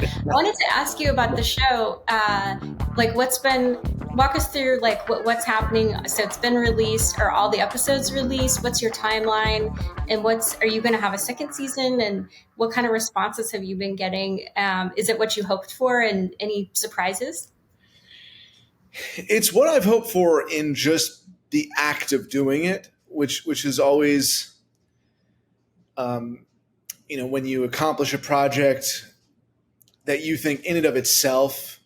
I wanted to ask you about the show. Like, walk us through like what's happening. So it's been released. Are all the episodes released? What's your timeline? And are you going to have a second season? And what kind of responses have you been getting? Is it what you hoped for? And any surprises? It's what I've hoped for in just the act of doing it, which is always, um, when you accomplish a project that you think in and of itself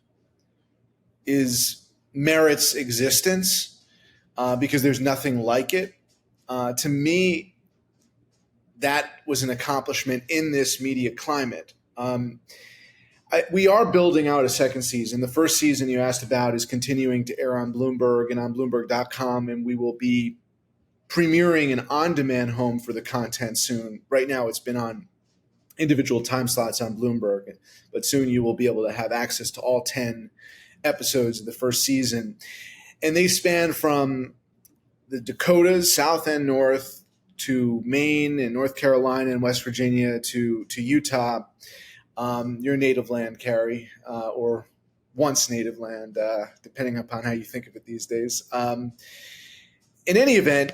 is merits existence, because there's nothing like it. To me, that was an accomplishment in this media climate. We are building out a second season. The first season you asked about is continuing to air on Bloomberg and on Bloomberg.com, and we will be premiering an on-demand home for the content soon. Right now it's been on individual time slots on Bloomberg, but soon you will be able to have access to all 10 episodes of the first season. And they span from the Dakotas, South and North, to Maine and North Carolina and West Virginia to Utah, your native land, Carrie, or once native land, depending upon how you think of it these days. In any event,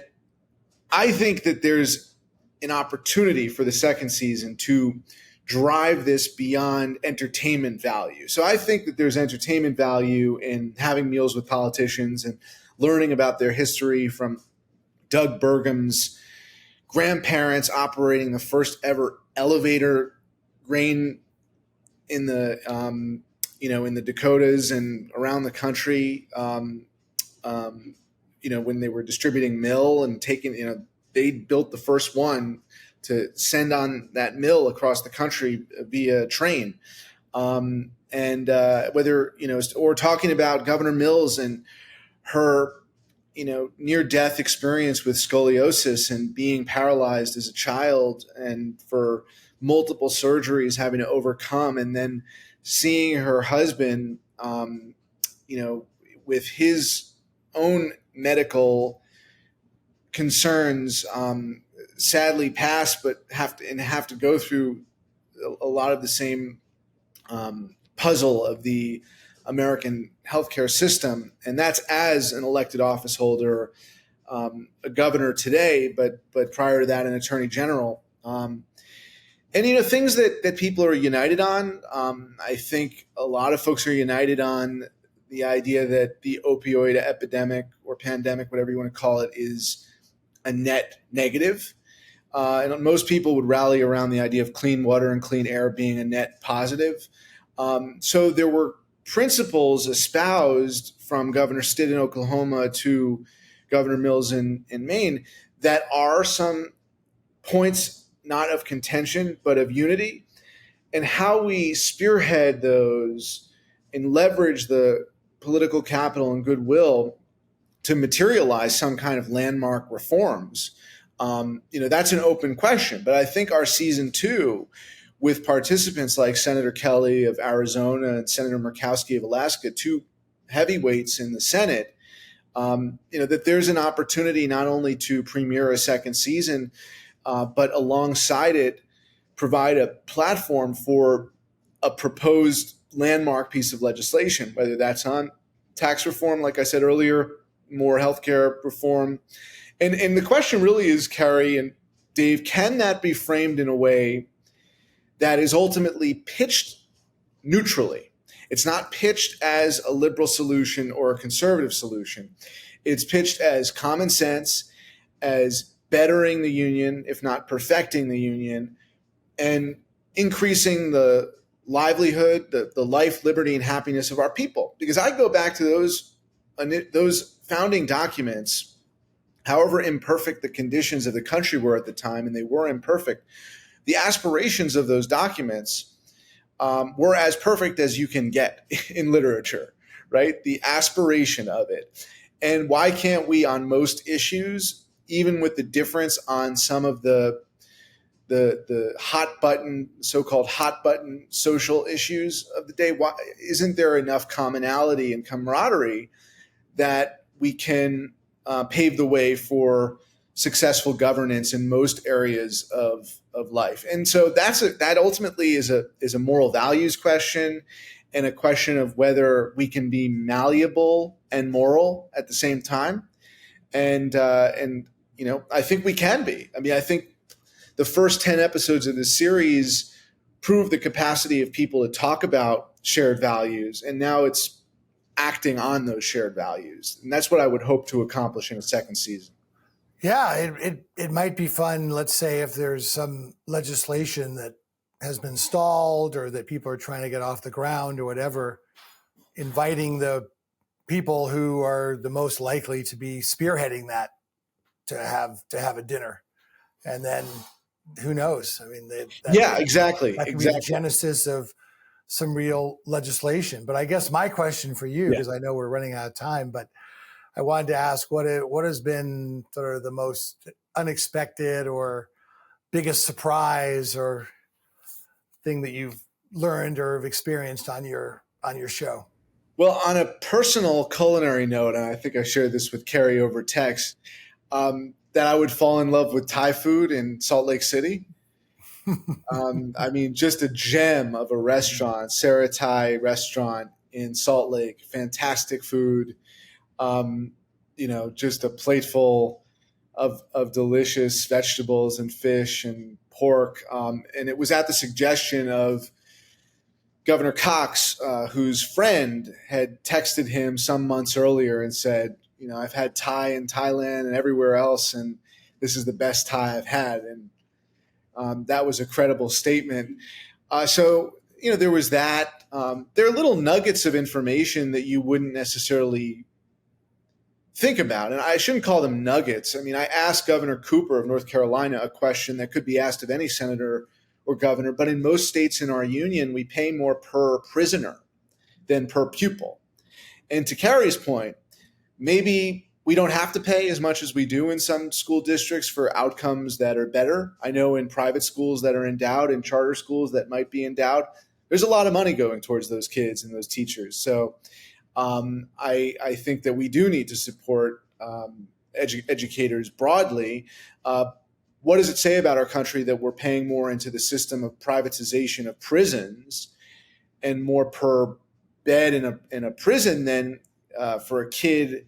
I think that there's an opportunity for the second season to drive this beyond entertainment value. So I think that there's entertainment value in having meals with politicians and learning about their history, from Doug Burgum's grandparents operating the first ever elevator grain in the in the Dakotas and around the country. When they were distributing mill and taking, they built the first one to send on that mill across the country via train. And whether, or talking about Governor Mills and her, near-death experience with scoliosis and being paralyzed as a child, and for multiple surgeries having to overcome, and then seeing her husband, with his own medical concerns, sadly pass, but have to go through a lot of the same puzzle of the American healthcare system. And that's as an elected office holder, a governor today, but prior to that, an attorney general. And, things that people are united on. I think a lot of folks are united on the idea that the opioid epidemic or pandemic, whatever you want to call it, is a net negative. And most people would rally around the idea of clean water and clean air being a net positive. So there were principles espoused from Governor Stitt in Oklahoma to Governor Mills in Maine that are some points not of contention, but of unity. And how we spearhead those and leverage the political capital and goodwill to materialize some kind of landmark reforms, that's an open question. But I think our season 2, with participants like Senator Kelly of Arizona and Senator Murkowski of Alaska, 2 heavyweights in the Senate, that there's an opportunity not only to premiere a second season, but alongside it, provide a platform for a proposed landmark piece of legislation, whether that's on tax reform, like I said earlier, more healthcare reform. And the question really is, Carrie and Dave, can that be framed in a way that is ultimately pitched neutrally? It's not pitched as a liberal solution or a conservative solution. It's pitched as common sense, as bettering the union, if not perfecting the union, and increasing the livelihood, the life, liberty, and happiness of our people. Because I go back to those founding documents, however imperfect the conditions of the country were at the time, and they were imperfect, the aspirations of those documents were as perfect as you can get in literature, right? The aspiration of it. And why can't we, on most issues, even with the difference on some of the hot button, so-called hot button social issues of the day, why isn't there enough commonality and camaraderie that we can pave the way for successful governance in most areas of life. And so that ultimately is a moral values question, and a question of whether we can be malleable and moral at the same time. And I think we can be. I mean, I think the first 10 episodes of this series prove the capacity of people to talk about shared values, and now it's acting on those shared values. And that's what I would hope to accomplish in a second season. Yeah, it might be fun, let's say, if there's some legislation that has been stalled or that people are trying to get off the ground or whatever, inviting the people who are the most likely to be spearheading that to have a dinner. And then who knows? I mean, exactly. That could be the genesis of some real legislation. But I guess my question for you, because I know we're running out of time, but I wanted to ask what has been sort of the most unexpected or biggest surprise or thing that you've learned or have experienced on your show? Well, on a personal culinary note, and I think I shared this with Carrie over text, that I would fall in love with Thai food in Salt Lake City. I mean, just a gem of a restaurant, Sarah Thai restaurant in Salt Lake. Fantastic food. Just a plateful of delicious vegetables and fish and pork. And it was at the suggestion of Governor Cox, whose friend had texted him some months earlier and said, I've had Thai in Thailand and everywhere else, and this is the best Thai I've had. And that was a credible statement. So there was that. There are little nuggets of information that you wouldn't necessarily think about. And I shouldn't call them nuggets. I mean, I asked Governor Cooper of North Carolina a question that could be asked of any senator or governor, but in most states in our union, we pay more per prisoner than per pupil. And to Carrie's point, maybe we don't have to pay as much as we do in some school districts for outcomes that are better. I know in private schools that are endowed and charter schools that might be endowed, there's a lot of money going towards those kids and those teachers. So I think that we do need to support educators broadly. What does it say about our country that we're paying more into the system of privatization of prisons and more per bed in a prison than for a kid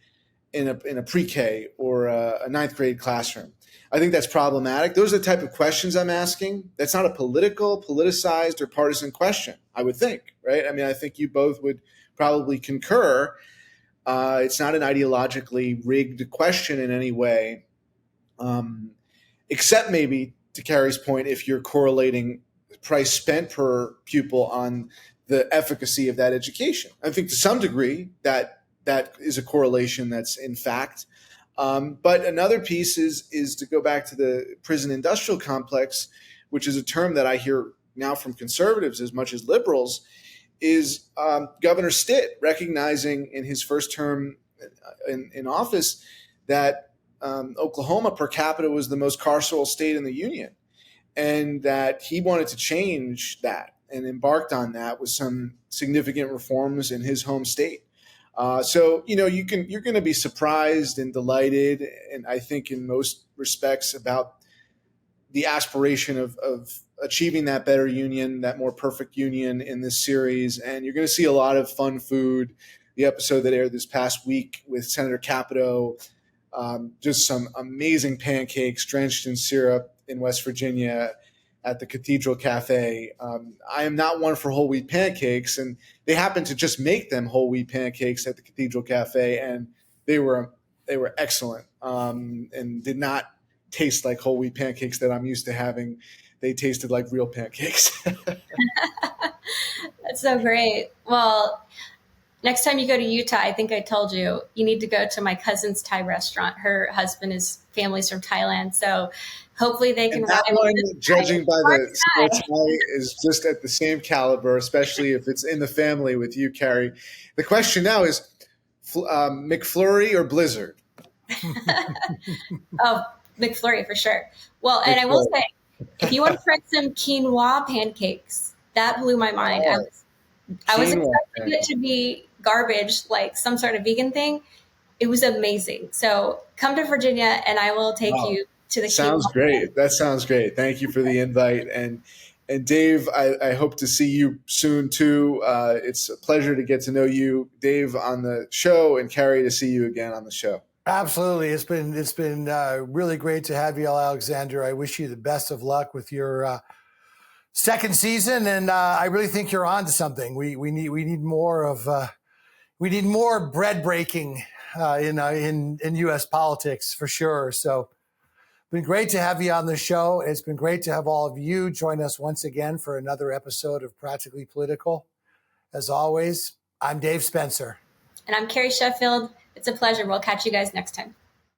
in a pre-K or a ninth grade classroom? I think that's problematic. Those are the type of questions I'm asking. That's not a politicized, or partisan question, I would think, right? I mean, I think you both would probably concur. It's not an ideologically rigged question in any way, except maybe, to Carrie's point, if you're correlating price spent per pupil on the efficacy of that education. I think to some degree that is a correlation that's in fact. But another piece is to go back to the prison industrial complex, which is a term that I hear now from conservatives as much as liberals, is Governor Stitt recognizing in his first term in office that Oklahoma per capita was the most carceral state in the union, and that he wanted to change that and embarked on that with some significant reforms in his home state. So you're going to be surprised and delighted, and I think in most respects about the aspiration of achieving that better union, that more perfect union in this series. And you're going to see a lot of fun food. The episode that aired this past week with Senator Capito, just some amazing pancakes drenched in syrup in West Virginia at the Cathedral Cafe. I am not one for whole wheat pancakes, and they happened to just make them whole wheat pancakes at the Cathedral Cafe, and they were excellent and did not taste like whole wheat pancakes that I'm used to having. They tasted like real pancakes. That's so great. Well, next time you go to Utah, I think I told you need to go to my cousin's Thai restaurant. Her family's from Thailand. So hopefully they can. And that one, judging by the sports Thai, is just at the same caliber, especially if it's in the family with you, Carrie. The question now is McFlurry or Blizzard? Oh, McFlurry for sure. Well, and I will say, if you want to try some quinoa pancakes, that blew my mind. I was expecting it to be garbage, like some sort of vegan thing. it was amazing. So come to Virginia and I will take Wow. you to the Sounds Key. great. That sounds great. Thank you for the invite. And Dave, I hope to see you soon too. It's a pleasure to get to know you, Dave, on the show, and Carrie, to see you again on the show. Absolutely. It's been really great to have you, Alexander. I wish you the best of luck with your second season. And I really think you're on to something. We need more of, we need more bread breaking in U.S. politics for sure. So been great to have you on the show. It's been great to have all of you join us once again for another episode of Practically Political. As always, I'm Dave Spencer. And I'm Carrie Sheffield. It's a pleasure. We'll catch you guys next time.